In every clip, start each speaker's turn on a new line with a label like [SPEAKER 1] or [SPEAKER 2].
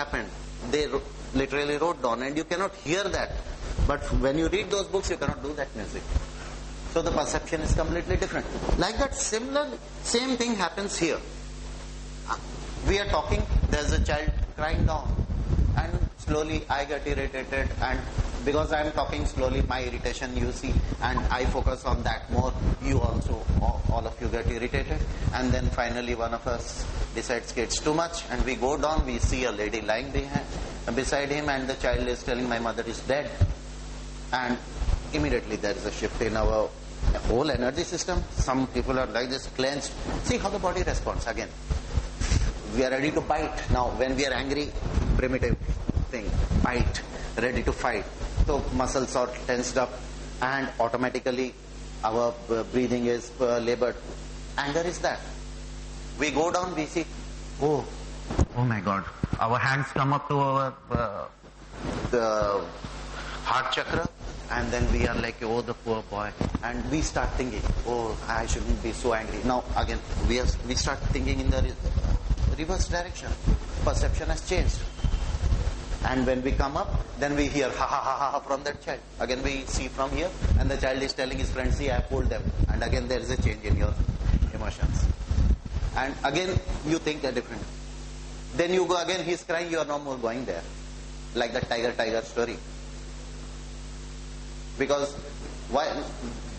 [SPEAKER 1] happened. They literally wrote down, and you cannot hear that. But when you read those books, you cannot do that music. So the perception is completely different. Like that, similarly, same thing happens here. We are talking, there's a child crying down, and slowly I get irritated, and because I am talking slowly, my irritation you see, and I focus on that more, you also, all of you get irritated, and then finally one of us decides it's too much, and we go down, we see a lady lying beside him, and the child is telling my mother is dead, and immediately there is a shift in our whole energy system. Some people are like this, clenched. See how the body responds again. We are ready to bite. Now when we are angry, primitive thing, bite, ready to fight. So muscles are tensed up, and automatically our breathing is labored. Anger is that. We go down, we see, oh my God. Our hands come up to our the heart chakra, and then we are like, oh, the poor boy. And we start thinking, oh, I shouldn't be so angry. Now again, we start thinking in the reverse direction. Perception has changed. And when we come up, then we hear ha ha ha ha from that child. Again we see from here, and the child is telling his friends, see, I pulled them. And again there is a change in your emotions. And again you think they're different. Then you go again, he's crying, you are no more going there. Like the tiger story. Because why?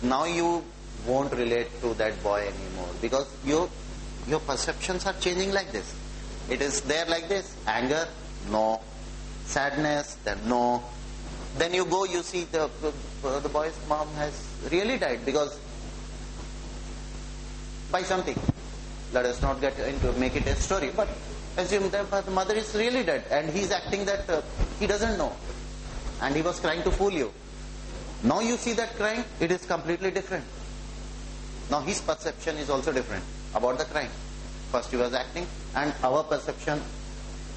[SPEAKER 1] Now you won't relate to that boy anymore. Because your perceptions are changing like this. It is there like this. Anger, no. Sadness, then no. Then you go, you see the boy's mom has really died because by something. Let us not get into make it a story, but assume that the mother is really dead, and he's acting that he doesn't know, and he was trying to fool you. Now you see that crying, it is completely different. Now his perception is also different about the crying. First he was acting, and our perception,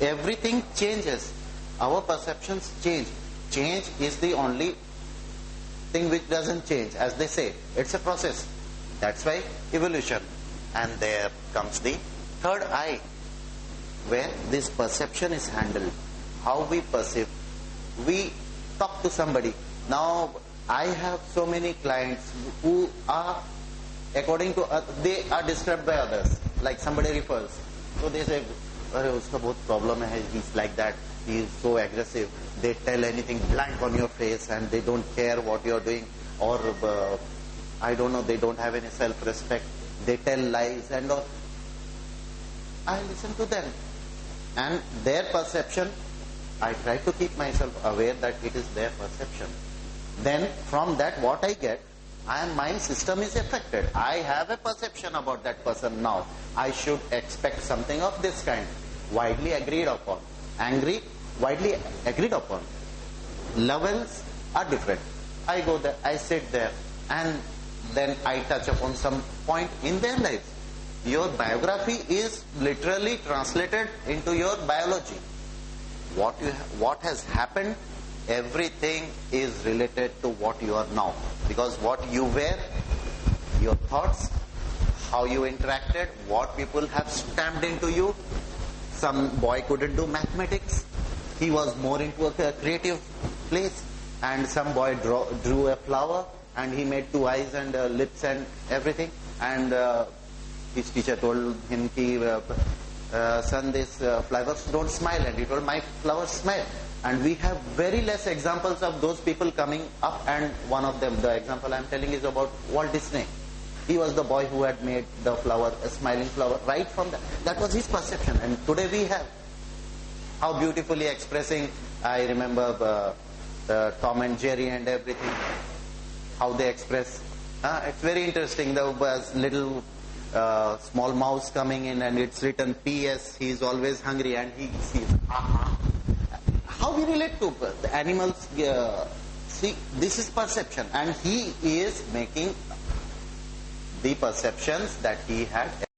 [SPEAKER 1] everything changes. Our perceptions change. Change is the only thing which doesn't change. As they say, it's a process. That's why evolution. And there comes the third eye, where this perception is handled. How we perceive. We talk to somebody. Now, I have so many clients who are, according to, they are described by others. Like somebody refers. So they say, uska bahut problem hai, he's like that. He is so aggressive. They tell anything blank on your face, and they don't care what you're doing, or I don't know, they don't have any self-respect. They tell lies and all. I listen to them, and their perception, I try to keep myself aware that it is their perception. Then from that what I get, my system is affected. I have a perception about that person now. I should expect something of this kind, widely agreed upon. Angry, widely agreed upon. Levels are different. I go there, I sit there, and then I touch upon some point in their lives. Your biography is literally translated into your biology. What has happened, everything is related to what you are now. Because what you were, your thoughts, how you interacted, what people have stamped into you. Some boy couldn't do mathematics. He was more into a creative place. And some boy drew a flower, and he made two eyes and lips and everything. And his teacher told him, son, these flowers don't smile. And he told, my flowers smile. And we have very less examples of those people coming up. And one of them, the example I'm telling, is about Walt Disney. He was the boy who had made the flower, a smiling flower, right from that. That was his perception. And today we have how beautifully expressing, I remember Tom and Jerry and everything, how they express. It's very interesting. There was little small mouse coming in, and it's written P.S. He is always hungry, and he sees, How we relate to the animals, see, this is perception, and he is making the perceptions that he had